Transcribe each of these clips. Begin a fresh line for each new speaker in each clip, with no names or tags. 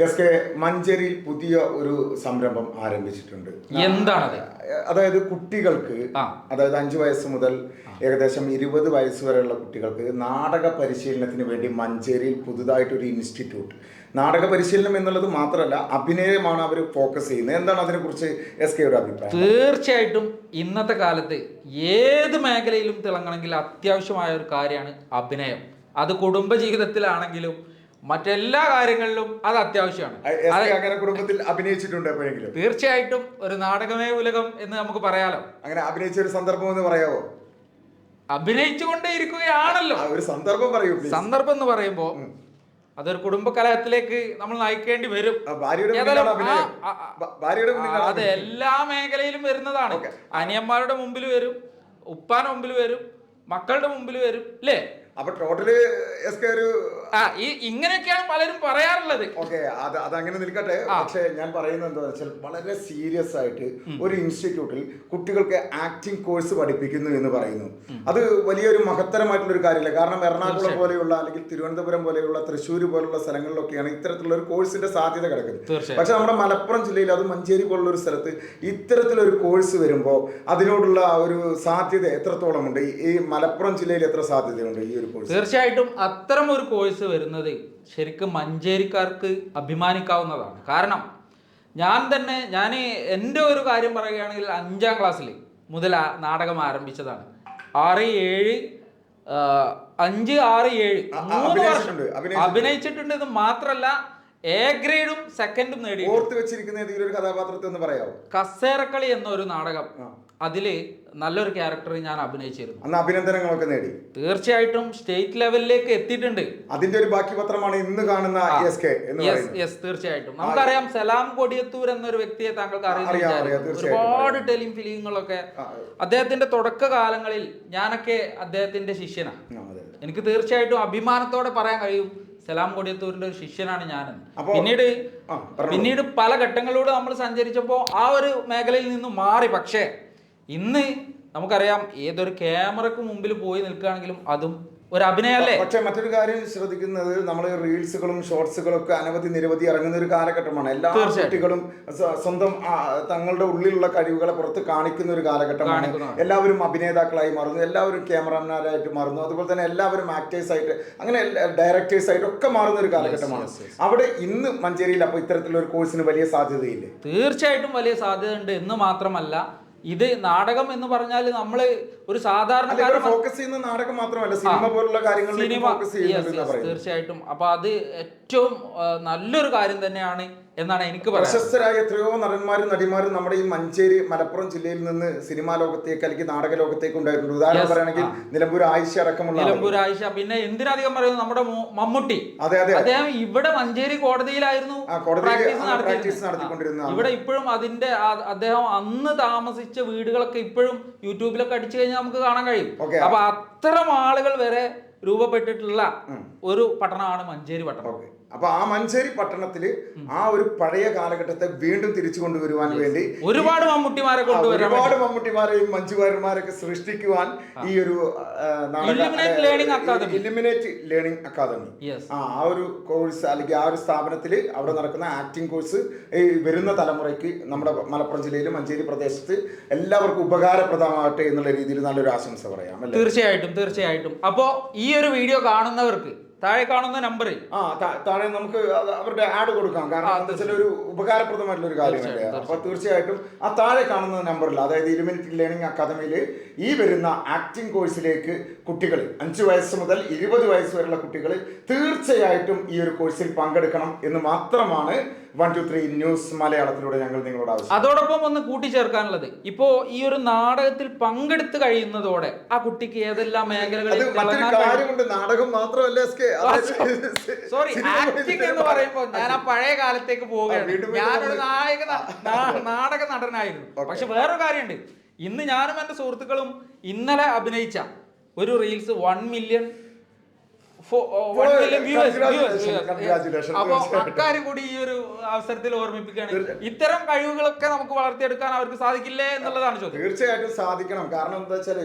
S K മഞ്ചേരിയിൽ പുതിയ ഒരു സംരംഭം ആരംഭിച്ചിട്ടുണ്ട്.
എന്താണത്?
അതായത് കുട്ടികൾക്ക്, അതായത് 5 വയസ്സ് മുതൽ ഏകദേശം 20 വയസ്സ് വരെയുള്ള കുട്ടികൾക്ക് നാടക പരിശീലനത്തിന് വേണ്ടി മഞ്ചേരിയിൽ പുതുതായിട്ടൊരു ഇൻസ്റ്റിറ്റ്യൂട്ട്. നാടക പരിശീലനം എന്നുള്ളത് മാത്രമല്ല, അഭിനയമാണ് അവർ ഫോക്കസ് ചെയ്യുന്നത്. എന്താണ് അതിനെക്കുറിച്ച് എസ് കെയുടെ അഭിപ്രായം?
തീർച്ചയായിട്ടും ഇന്നത്തെ കാലത്ത് ഏത് മേഖലയിലും തിളങ്ങണമെങ്കിൽ അത്യാവശ്യമായ ഒരു കാര്യമാണ് അഭിനയം. അത് കുടുംബജീവിതത്തിലാണെങ്കിലും മറ്റെല്ലാ കാര്യങ്ങളിലും അത് അത്യാവശ്യമാണ്.
അങ്ങനെ കുടുംബത്തിൽ അഭിനയിച്ചിട്ടുണ്ട് എപ്പോഴെങ്കിലും?
തീർച്ചയായിട്ടും ഒരു നാടകമേ ഉലകം എന്ന് നമുക്ക് പറയാലോ.
അങ്ങനെ അഭിനയിച്ച ഒരു സന്ദർഭം എന്ന് പറയാവോ?
അഭിനയിച്ചുകൊണ്ടേ ഇരിക്കുകയാണല്ലോ.
ഒരു സന്ദർഭം പറയൂ.
സന്ദർഭം എന്ന് പറയുമ്പോ അതൊരു കുടുംബകലഹത്തിലേക്ക് നമ്മൾ നയിക്കേണ്ടി വരും. അത് എല്ലാ മേഖലയിലും വരുന്നതാണ്. അനിയന്മാരുടെ മുമ്പിൽ വരും, ഉപ്പാന്റെ മുമ്പിൽ വരും, മക്കളുടെ മുമ്പിൽ വരും, അല്ലേ?
അപ്പൊ ടോട്ടല് ഒരു
ഇങ്ങനെയൊക്കെയാണ് പലരും പറയാറുള്ളത്.
ഓക്കെ, അതങ്ങനെ നിൽക്കട്ടെ. പക്ഷെ ഞാൻ പറയുന്നത് എന്താണെന്ന് വെച്ചാൽ, വളരെ സീരിയസ് ആയിട്ട് ഒരു ഇൻസ്റ്റിറ്റ്യൂട്ടിൽ കുട്ടികൾക്ക് ആക്ടിംഗ് കോഴ്സ് പഠിപ്പിക്കുന്നു എന്ന് പറയുന്നു. അത് വലിയൊരു മഹത്തരമായിട്ടുള്ള ഒരു കാര്യമില്ല. കാരണം എറണാകുളം പോലെയുള്ള, അല്ലെങ്കിൽ തിരുവനന്തപുരം പോലെയുള്ള, തൃശ്ശൂർ പോലുള്ള സ്ഥലങ്ങളിലൊക്കെയാണ് ഇത്തരത്തിലുള്ള ഒരു കോഴ്സിന്റെ സാധ്യത കിടക്കുന്നത്. പക്ഷെ നമ്മുടെ മലപ്പുറം ജില്ലയിൽ, അത് മഞ്ചേരി പോലുള്ള ഒരു സ്ഥലത്ത് ഇത്തരത്തിലൊരു കോഴ്സ് വരുമ്പോൾ അതിനോടുള്ള ഒരു സാധ്യത എത്രത്തോളം ഉണ്ട്? ഈ മലപ്പുറം ജില്ലയിൽ എത്ര സാധ്യതയുണ്ട് ഈ ഒരു?
തീർച്ചയായിട്ടും അത്തരം ഒരു കോഴ്സ് വരുന്നത് ശരിക്കും മഞ്ചേരിക്കാർക്ക് അഭിമാനിക്കാവുന്നതാണ്. കാരണം ഞാൻ എൻ്റെ ഒരു കാര്യം പറയുകയാണെങ്കിൽ 5ാം ക്ലാസ്സിൽ മുതൽ നാടകം ആരംഭിച്ചതാണ്. 6, 7, 5, 6, 7 3 വർഷം അഭിനയിച്ചിട്ടുണ്ട്. ഇത് മാത്രമല്ല A ഗ്രേഡും 2ും നേടി.
ഓർത്ത് വെച്ചിരിക്കുന്ന ഏതെങ്കിലും ഒരു കഥാപാത്രത്തെ ഒന്ന് പറയാമോ?
കസേരക്കളി എന്നൊരു നാടകം, അതില് നല്ലൊരു ക്യാരക്ടർ ഞാൻ അഭിനയിച്ചിരുന്നു.
അന്ന് അഭിനന്ദനങ്ങളൊക്കെ നേടി.
തീർച്ചയായിട്ടും സ്റ്റേറ്റ് ലെവലിലേക്ക് എത്തിയിട്ടുണ്ട്.
അതിന്റെ ഒരു ബാക്കി പത്രമാണ് ഇന്ന് കാണുന്ന
തീർച്ചയായിട്ടും നമുക്കറിയാം. സലാം കൊടിയത്തൂർ എന്നൊരു വ്യക്തിയെ താങ്കൾക്ക് അറിയാം. ഒരുപാട് ടെലിഫിലിങ്ങളൊക്കെ അദ്ദേഹത്തിന്റെ തുടക്ക കാലങ്ങളിൽ ഞാനൊക്കെ അദ്ദേഹത്തിന്റെ ശിഷ്യനാണ്. എനിക്ക് തീർച്ചയായിട്ടും അഭിമാനത്തോടെ പറയാൻ കഴിയും, സലാം കൊടിയത്തൂരിന്റെ ഒരു ശിഷ്യനാണ് ഞാനെന്ന്. പിന്നീട് പല ഘട്ടങ്ങളിലൂടെ നമ്മൾ സഞ്ചരിച്ചപ്പോൾ ആ ഒരു മേഖലയിൽ നിന്ന് മാറി. പക്ഷേ ഇന്ന് നമുക്കറിയാം, ഏതൊരു ക്യാമറക്ക് മുമ്പിൽ പോയി നിൽക്കുകയാണെങ്കിലും അതും ഒരു അഭിനയല്ലേ.
പക്ഷെ മറ്റൊരു കാര്യം ശ്രദ്ധിക്കുന്നത്, നമ്മൾ റീൽസുകളും ഷോർട്സുകളും ഒക്കെ നിരവധി ഇറങ്ങുന്ന ഒരു കാലഘട്ടമാണ്. എല്ലാ കുട്ടികളും സ്വന്തം തങ്ങളുടെ ഉള്ളിലുള്ള കഴിവുകളെ പുറത്ത് കാണിക്കുന്ന ഒരു കാലഘട്ടമാണ്. എല്ലാവരും അഭിനേതാക്കളായി മാറുന്നു, എല്ലാവരും ക്യാമറമാനായിട്ട് മാറുന്നു, അതുപോലെ തന്നെ എല്ലാവരും ആക്ടേഴ്സ് ആയിട്ട്, അങ്ങനെ ഡയറക്ടേഴ്സ് ആയിട്ട് ഒക്കെ മാറുന്ന ഒരു കാലഘട്ടമാണ്. അവിടെ ഇന്ന് മഞ്ചേരിയിൽ അപ്പോൾ ഇത്തരത്തിലുള്ള ഒരു കോഴ്സിന് വലിയ സാധ്യതയില്ലേ?
തീർച്ചയായിട്ടും വലിയ സാധ്യത ഉണ്ട് എന്ന് മാത്രമല്ല, ഇത് നാടകം എന്ന് പറഞ്ഞാൽ നമ്മള് ഒരു സാധാരണക്കാരൻ
ഫോക്കസ് ചെയ്യുന്ന നാടകം മാത്രമല്ല, സിനിമ പോലുള്ള കാര്യങ്ങളിൽ ഫോക്കസ് ചെയ്യുന്നുണ്ട്.
തീർച്ചയായിട്ടും. അപ്പൊ അത് ഏറ്റവും നല്ലൊരു കാര്യം തന്നെയാണ് എന്നാണ് എനിക്ക് പറയാം.
പ്രശസ്തരായ എത്രയോ നടന്മാരും നടിമാരും നമ്മുടെ ഈ മഞ്ചേരി മലപ്പുറം ജില്ലയിൽ നിന്ന് സിനിമാ ലോകത്തേക്ക്, അല്ലെങ്കിൽ നാടക ലോകത്തേക്ക് ഉണ്ടായിട്ടുണ്ട്. ഉദാഹരണം പറയുകയാണെങ്കിൽ നിലമ്പൂർ ആയിഷ അടക്കമുള്ള.
നിലമ്പൂർ ആയിഷ, പിന്നെ എന്തിനധികം പറയുന്നത് നമ്മുടെ മമ്മൂട്ടി. അദ്ദേഹം ഇവിടെ മഞ്ചേരി കോടതിയിലായിരുന്നു പ്രാക്ടീസ് നടത്തിക്കൊണ്ടിരുന്നത്. ഇവിടെ ഇപ്പോഴും അതിന്റെ അദ്ദേഹം അന്ന് താമസിച്ച വീടുകളൊക്കെ ഇപ്പോഴും യൂട്യൂബിലൊക്കെ അടിച്ചു കഴിഞ്ഞാൽ നമുക്ക് കാണാൻ കഴിയും. അപ്പൊ അത്തരം ആളുകൾ വരെ രൂപപ്പെട്ടിട്ടുള്ള ഒരു പട്ടണമാണ് മഞ്ചേരി പട്ടണം.
അപ്പൊ ആ മഞ്ചേരി പട്ടണത്തില് ആ ഒരു പഴയ കാലഘട്ടത്തെ വീണ്ടും തിരിച്ചു കൊണ്ടുവരുവാൻ വേണ്ടി
ഒരുപാട്
മമ്മൂട്ടിമാരെയും മഞ്ജുവാരന്മാരൊക്കെ സൃഷ്ടിക്കുവാൻ ഈ ഒരു ഇലുമിനേറ്റ് ലേണിംഗ് അക്കാദമി, ആ ഒരു കോഴ്സ്, അല്ലെങ്കിൽ ആ ഒരു സ്ഥാപനത്തിൽ അവിടെ നടക്കുന്ന ആക്ടിംഗ് കോഴ്സ് ഈ വരുന്ന തലമുറയ്ക്ക് നമ്മുടെ മലപ്പുറം ജില്ലയിലും മഞ്ചേരി പ്രദേശത്ത് എല്ലാവർക്കും ഉപകാരപ്രദമാകട്ടെ എന്നുള്ള രീതിയിൽ നല്ലൊരു ആശംസ പറയാം.
തീർച്ചയായിട്ടും. അപ്പോ ഈ ഒരു വീഡിയോ കാണുന്നവർക്ക് താഴെ കാണുന്ന നമ്പറിൽ
താഴെ നമുക്ക് അവരുടെ ആഡ് കൊടുക്കാം. കാരണം എന്താ വെച്ചാൽ ഒരു ഉപകാരപ്രദമായിട്ടുള്ള ഒരു കാര്യമല്ലേ. അപ്പൊ തീർച്ചയായിട്ടും ആ താഴെ കാണുന്ന നമ്പറിൽ, അതായത് ഇലുമിനേറ്റ് ലേണിംഗ് അക്കാദമിയിൽ ഈ വരുന്ന ആക്ടിംഗ് കോഴ്സിലേക്ക് കുട്ടികൾ 5 വയസ്സ് മുതൽ 20 വയസ്സ് വരെയുള്ള കുട്ടികൾ തീർച്ചയായിട്ടും ഈ ഒരു കോഴ്സിൽ പങ്കെടുക്കണം എന്ന് മാത്രമാണ് 123 ന്യൂസ് മലയാളത്തിലൂടെ ഞങ്ങൾ നിങ്ങളോട് ആവശ്യം.
അതോടൊപ്പം ഒന്ന് കൂട്ടിച്ചേർക്കാനുള്ളത്, ഇപ്പോ ഈ ഒരു നാടകത്തിൽ പങ്കെടുത്ത് കഴിയുന്നതോടെ ആ കുട്ടിക്ക് ഏതെല്ലാം മേഖലകളിൽ
കാര്യമുണ്ട്. നാടകം മാത്രമല്ല,
സോറി, ആക്ടിംഗ് എന്ന് പറയുമ്പോൾ ഞാൻ ആ പഴയ കാലത്തേക്ക് പോവുകയാണ്. ഞാനൊരു നാടക നടനായിരുന്നു. പക്ഷെ വേറൊരു കാര്യമുണ്ട്, ഇന്ന് ഞാനും എൻ്റെ സുഹൃത്തുക്കളും ഇന്നലെ അഭിനയിച്ച ഒരു reels 1 million 1 million viewers.
Congratulations.
അപ്പൊ അക്കാര്യം കൂടി ഈ ഒരു അവസരത്തിൽ ഓർമ്മിപ്പിക്കുകയാണ്. ഇത്തരം കഴിവുകളൊക്കെ നമുക്ക് വളർത്തിയെടുക്കാൻ അവർക്ക് സാധിക്കില്ലേ എന്നുള്ളതാണ് ചോദ്യം.
തീർച്ചയായിട്ടും സാധിക്കണം. കാരണം എന്താ വെച്ചാൽ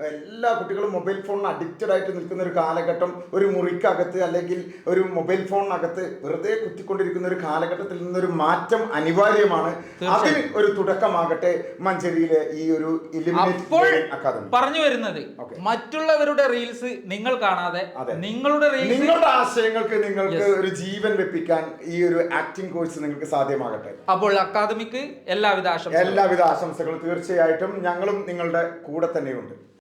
എല്ലാ കുട്ടികളും മൊബൈൽ ഫോണിന് അഡിക്റ്റഡ് ആയിട്ട് നിൽക്കുന്ന ഒരു കാലഘട്ടം, ഒരു മുറിക്കകത്ത് അല്ലെങ്കിൽ ഒരു മൊബൈൽ ഫോണിനകത്ത് വെറുതെ കുത്തിക്കൊണ്ടിരിക്കുന്ന ഒരു കാലഘട്ടത്തിൽ നിന്നൊരു മാറ്റം അനിവാര്യമാണ്. അതിന് ഒരു തുടക്കമാകട്ടെ മഞ്ചേരിയിലെ ഈ ഒരു
അക്കാദമി. പറഞ്ഞു വരുന്നത് മറ്റുള്ളവരുടെ റീൽസ് നിങ്ങൾ കാണാതെ നിങ്ങളുടെ
ആശയങ്ങൾക്ക് നിങ്ങൾക്ക് ഒരു ജീവൻ വെപ്പിക്കാൻ ഈ ഒരു ആക്ടിംഗ് കോഴ്സ് നിങ്ങൾക്ക് സാധ്യമാകട്ടെ.
അപ്പോൾ അക്കാദമിക്ക് എല്ലാവിധ
ആശംസകളും തീർച്ചയായിട്ടും ഞങ്ങളും നിങ്ങളുടെ കൂടെ തന്നെയുണ്ട്.